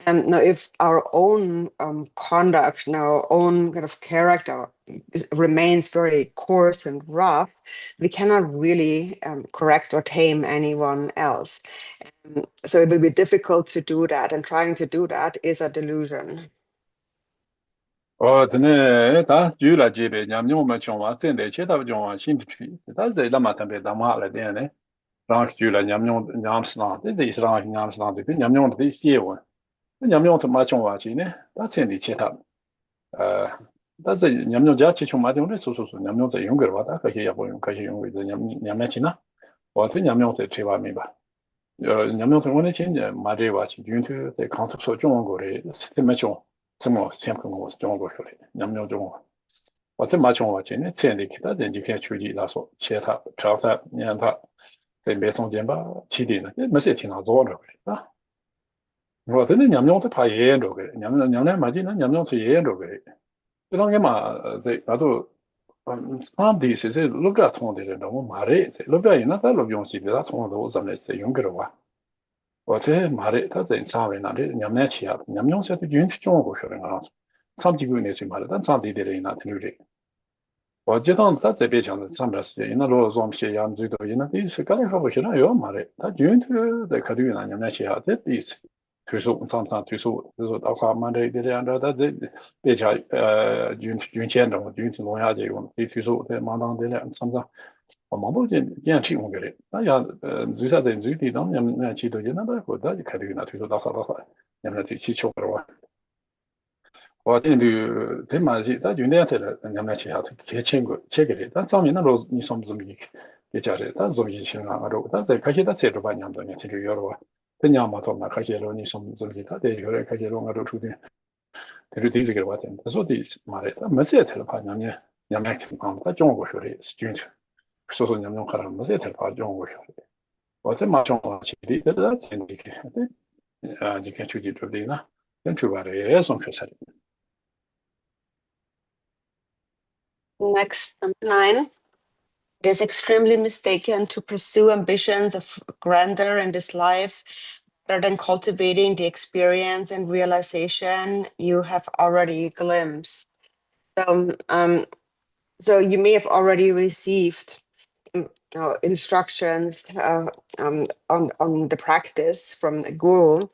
Now, if our own conduct and our own kind of character remains very coarse and rough, we cannot really correct or tame anyone else. So it will be difficult to do that, and trying to do that is a delusion. tene ta ju la ji be nyam nyom ma chong wa sen de che ta jong wa shin ti ta ze la ma tan be da ma la de ne rang ju la nyam nyom nyam sna de de rang nyam sna de nyam nyom de xie wo nyam nyom ta ma chong wa ji ne ta sen de che ta ta ze nyam nyom ja che chong ma de ne su nyam nyom ze yong ge wa ta ka ye ya bo yong ka ye yong ge nyam na chi na wa te nyam nyom ze che ba mi ba nyam nyom ze wo ne chen ma de wa chi yun tu de kan tu so jong go re se me chong 这么先跟我中国说的，两秒钟，我这么中国今天建立起来，人就看手机那说，写他、调他、让他在别中间吧，起点了，没事听他做了啊。我真的两秒都怕严重的，两两马进那两秒是严重的，这当个嘛，这那都，当地是这路边通的人，我买的，路边人那在路边是的，他通的我怎么是用个了哇？ 我这买的，他在上面那里两年起啊，两年前的运气中国学人啊，上几个月去买的，但上地的人那挺累。我记得他这边讲的上边时间，那如果说些养最多，那第一次刚才我学人要买的，他运气在考虑那两年起啊，这第一次推出常常推出，就是到花买的这样的，他这别家运钱的，运气农下这个，推出在马当这两常常。 我忙不见见提供给的，那要最少在最低当年那期都见那个，那就开始那推出到啥，那么就去求了哇。我这里这嘛是，他就那样子了，那么其他的给钱过，钱给的，但上面那罗你什么这么一给家的，但容易钱啊，罗，但在开始他才多半年多年这个月了哇，这年嘛头嘛开始罗你什么这么他这个月开始罗我都出的，这个第一个我听，他说的嘛的，他没这了怕两年看他中国说的是军事。 说说你们可能没在台湾中国学的，我这马上往起的，这真的个，你看出去对不对呢？跟出来的也送出来。Next, number 9. It is extremely mistaken to pursue ambitions of grandeur in this life rather than cultivating the experience and realization you have already glimpsed. So you may have already received instructions on the practice from the guru,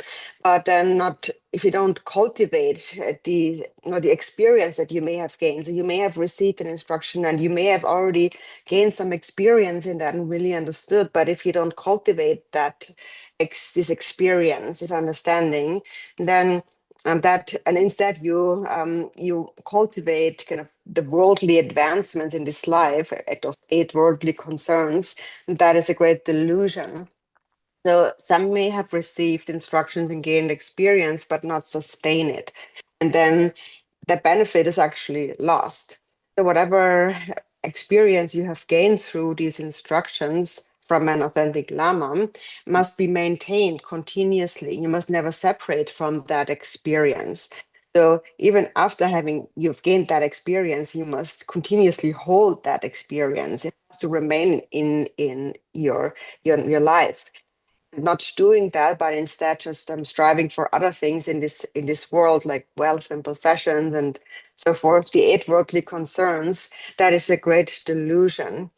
but then not if you don't cultivate the experience that you may have gained. So you may have received an instruction and you may have already gained some experience in that and really understood, but if you don't cultivate this experience, this understanding, then and instead you cultivate kind of the worldly advancements in this life, those 8 worldly concerns. That is a great delusion. So some may have received instructions and gained experience, but not sustain it, and then the benefit is actually lost. So whatever experience you have gained through these instructions from an authentic Lama must be maintained continuously. You must never separate from that experience. So even after you've gained that experience, you must continuously hold that experience. It has to remain in your life. Not doing that, but instead just striving for other things in this world, like wealth and possessions and so forth, the 8 worldly concerns. That is a great delusion.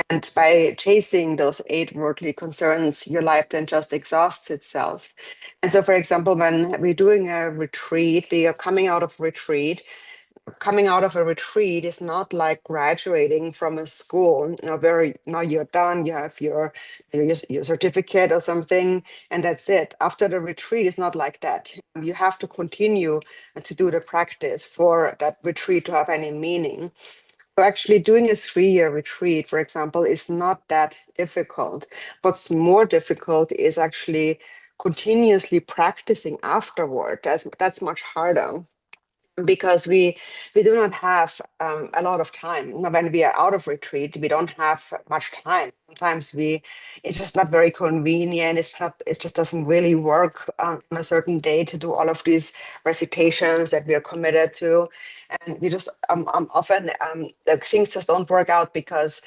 And by chasing those 8 worldly concerns, your life then just exhausts itself. And so, for example, when we're doing a retreat, we are coming out of retreat. Coming out of a retreat is not like graduating from a school. Now you're done, you have your certificate or something, and that's it. After the retreat, it's not like that. You have to continue to do the practice for that retreat to have any meaning. So actually doing a 3-year retreat, for example, is not that difficult. What's more difficult is actually continuously practicing afterward. That's much harder, because we do not have a lot of time. Now, when we are out of retreat, we don't have much time. Sometimes it's just not very convenient. It just doesn't really work on a certain day to do all of these recitations that we are committed to, and we just often the things just don't work out because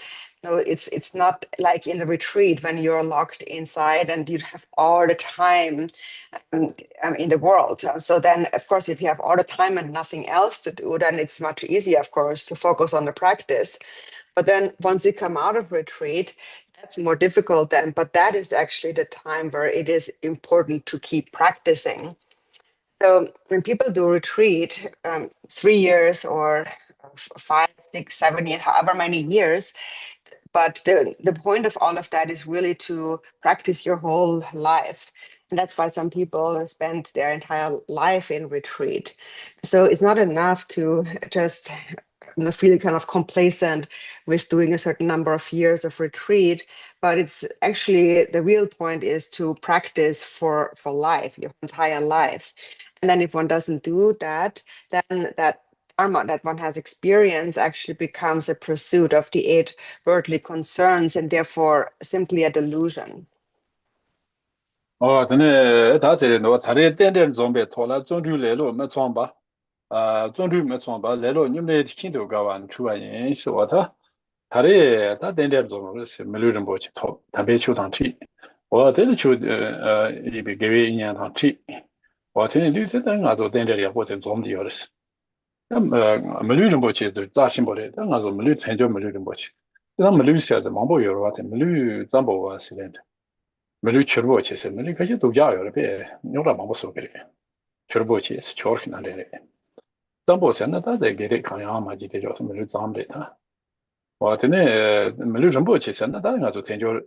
it's not like in the retreat when you're locked inside and you have all the time in the world. So then, of course, if you have all the time and nothing else to do, then it's much easier, of course, to focus on the practice. But then once you come out of retreat, that's more difficult then. But that is actually the time where it is important to keep practicing. So when people do retreat, 3 years or 5, 6, 7 years, however many years, but the point of all of that is really to practice your whole life. And that's why some people spend their entire life in retreat. So it's not enough to just feel kind of complacent with doing a certain number of years of retreat, but it's actually the real point is to practice for life, your entire life. And then if one doesn't do that, then that dharma that one has experienced actually becomes a pursuit of the 8 worldly concerns and therefore simply a delusion. 근데 다들 너 자리에 땡땡 좀배 토라 존주 레로 몇 좀봐. 존주 몇 좀봐. 레로 님네 티킨도 가완 추와인 시와다. 다리에 다 땡땡 좀으로 밀르는 거지. 담배 추당치. 대로 추 이비 개위 인연 당치. 저는 리트는 가도 땡땡이야 보전 좀 디어스. 밀르는 거지도 자신보래. 가서 밀르 전혀 밀르는 거지. 그다음 밀르셔도 망보 여러 같은 밀르 잠보와 시렌데. 밀루 철보치스 밀루 가지 도자요 배 요라 마보소 그래 철보치스 초르나래 담보선나 다데 게데 강야 마지 되죠 밀루 잠베다 와테네 밀루 점보치스나 다른 가서 텐조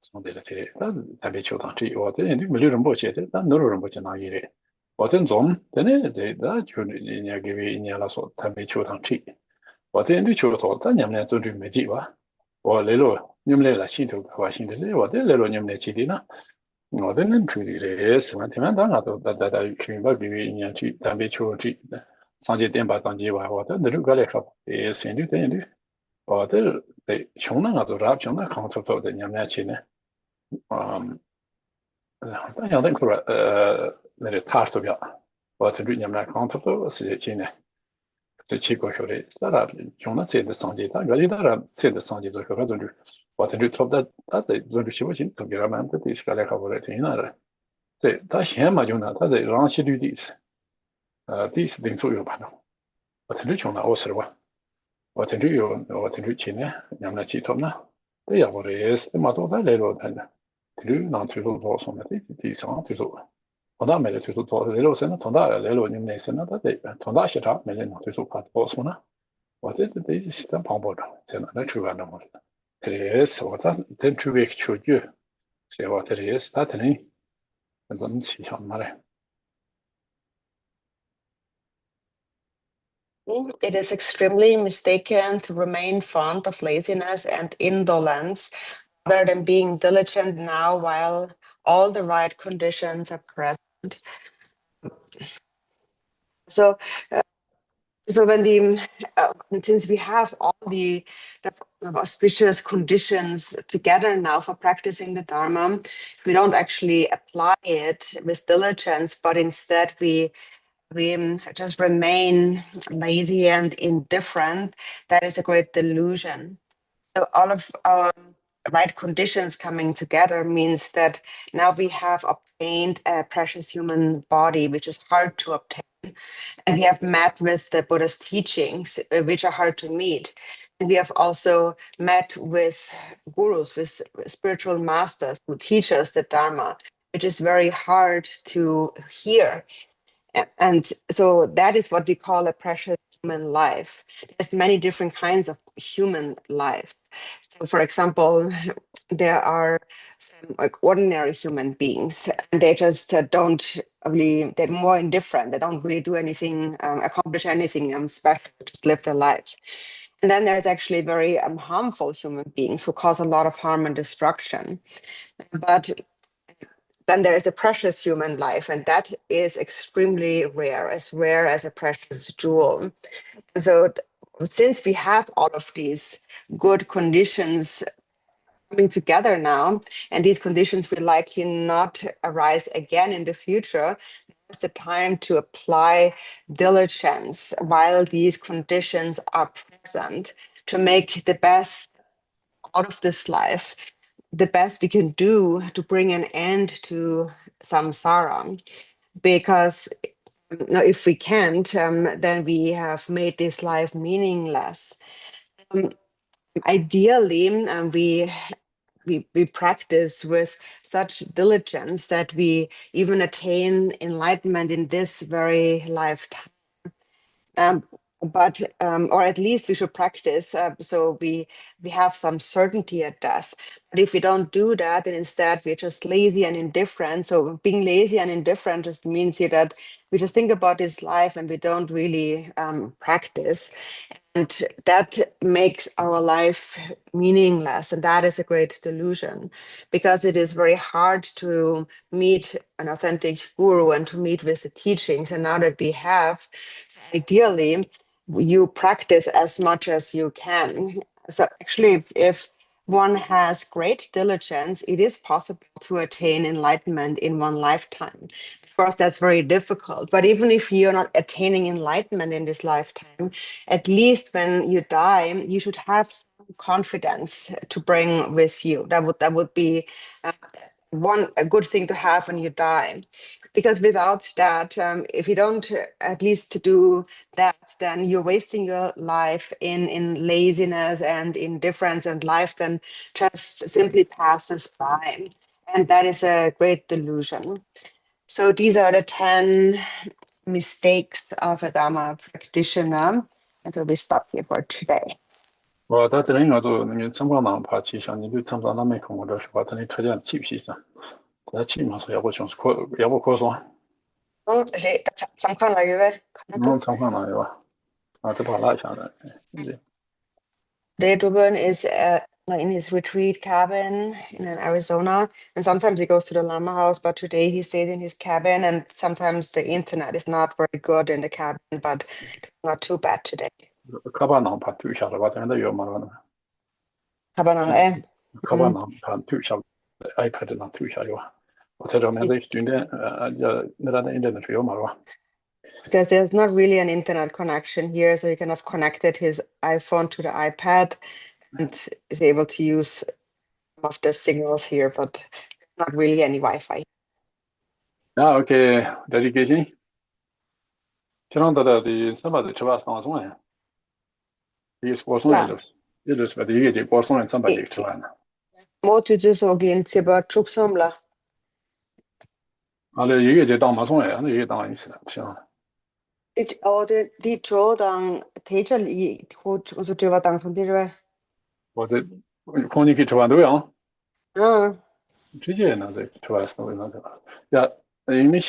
상대를 다 담배 초당지 와테네 밀루 점보치스 다 노로 점보치 나기래 와텐 좀 되네 데다 주니냐 게비 이냐라서 담배 초당지 와테네 초도 다 냠내 존주 매지 와 레로 냠내라 신도 와신데 와데 레로 냠내 지디나 어데는 그리래 스만테만 당하도 다다다 그바 비비 인야치 담배 초지 상제 덴바 단지와 와데 느르가레 카 센디 텐디 와데 총나가도 랍 총나 카운터도 냠내치네 Jag tänker på när det tar då ja. Och det blir nämligen kontot då så det är det chico hore där Jonas ser det som det där där ser det som det då för då och det tror att det då du chivo inte gör man det ska lägga på det innan det där hemma Jonas det ranch du dis dis din tror jag bara och det Jonas också va och det ju och det Chine nämligen chitomna det jag var det man då där då det du naturligt då som det så att så och där med det så då det då sen att där det låg ju sen att det där ska ta med det något så på såna och det är sistan på bord sen det tror jag nog det är så att den tror jag ju så vad det är så att ni men den ser man It is extremely mistaken to remain fond of laziness and indolence rather than being diligent now while all the right conditions are present. So, when since we have all the auspicious conditions together now for practicing the Dharma, we don't actually apply it with diligence, but instead we just remain lazy and indifferent. That is a great delusion. So all of our right conditions coming together means that now we have obtained a precious human body, which is hard to obtain. And we have met with the Buddha's teachings, which are hard to meet. And we have also met with gurus, with spiritual masters who teach us the Dharma, which is very hard to hear. And so that is what we call a precious human life. There's many different kinds of human life. So for example, there are some like ordinary human beings, and they just don't really, they're more indifferent. They don't really do anything, accomplish anything special, just live their life. And then there's actually very harmful human beings who cause a lot of harm and destruction. But then there is a precious human life, and that is extremely rare as a precious jewel. So since we have all of these good conditions coming together now, and these conditions will likely not arise again in the future, it's the time to apply diligence while these conditions are present to make the best out of this life, the best we can do to bring an end to samsara. Because if we can't, then we have made this life meaningless. Ideally, we practice with such diligence that we even attain enlightenment in this very lifetime. But or at least we should practice so we have some certainty at death. But if we don't do that, and instead we're just lazy and indifferent. So being lazy and indifferent just means here that we just think about this life and we don't really practice. And that makes our life meaningless. And that is a great delusion, because it is very hard to meet an authentic guru and to meet with the teachings. And now that we have, ideally, you practice as much as you can. So actually, if one has great diligence, it is possible to attain enlightenment in one lifetime. Of course, that's very difficult. But even if you're not attaining enlightenment in this lifetime, at least when you die, you should have some confidence to bring with you. That would be a good thing to have when you die. Because without that, if you don't at least do that, then you're wasting your life in laziness and indifference, and life then just simply passes by. And that is a great delusion. So these are the 10 mistakes of a Dharma practitioner. And so we stop here for today. 我在这里我做那个参观堂爬起上，你就参观那没空，我这是把他那车间起不起上，他起嘛是要不就是要不可说。你参观了没？参观了有吧？啊，这把拉下来。Drupon is in his retreat cabin in Arizona, and sometimes he goes to the Lama house, but today he stayed in his cabin, and sometimes the internet is not very good in the cabin, but not too bad today. 카바낭 파투 샤라 바다는데 요 말하는. 카바낭에. 카바낭 파투 샤 아이패드나 투샤요. 어쩌면서 student 나라는 인터넷 줘요 말아. Because there's not really an internet connection here, so he kind of connected his iPhone to the iPad and is able to use some of the signals here, but not really any Wi-Fi. 야, 오케이. dedication. 지난달에 이 선바들 들어와서 방송해. 이게 스포츠는 이럴 수가 이게 이제 스포츠는 선바들 들어와나. 뭐 주제속인 제바 축섬라. 아래 이게 이제 당 방송해. 이게 당 있어. 그렇죠. die 조당 대절 이 고저 제바 당선되려. 어제 코니키 들어와도요. 주제는 이제 들어와서 나도. 야, 이미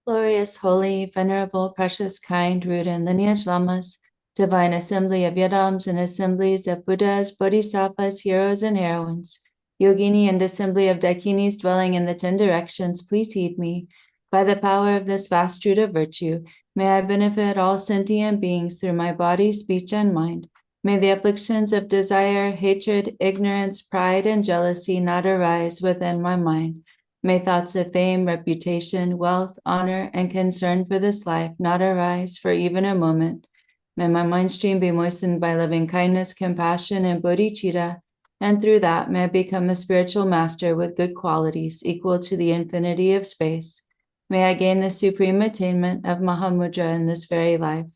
Glorious, holy, venerable, precious, kind, root, and lineage lamas, divine assembly of yadams and assemblies of Buddhas, Bodhisattvas, heroes, and heroines, yogini and assembly of dakinis dwelling in the 10 directions, please heed me. By the power of this vast root of virtue, may I benefit all sentient beings through my body, speech, and mind. May the afflictions of desire, hatred, ignorance, pride, and jealousy not arise within my mind. May thoughts of fame, reputation, wealth, honor, and concern for this life not arise for even a moment. May my mind stream be moistened by loving kindness, compassion, and bodhicitta, and through that may I become a spiritual master with good qualities equal to the infinity of space. May I gain the supreme attainment of Mahamudra in this very life.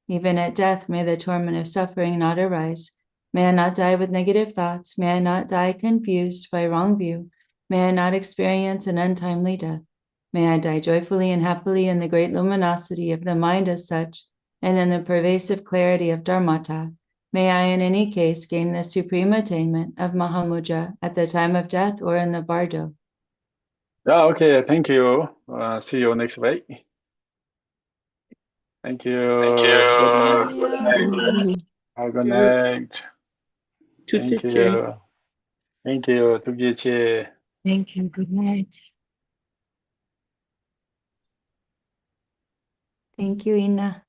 Even at death, may the torment of suffering not arise. May I not die with negative thoughts. May I not die confused by wrong view. May I not experience an untimely death. May I die joyfully and happily in the great luminosity of the mind as such, and in the pervasive clarity of Dharmata. May I in any case gain the supreme attainment of Mahamudra at the time of death or in the bardo. Yeah, okay, thank you. See you next week. Thank you. Good night. Have a good night. Thank you. Thank you. Dorjee. Thank you. Good night. Thank you, Ina.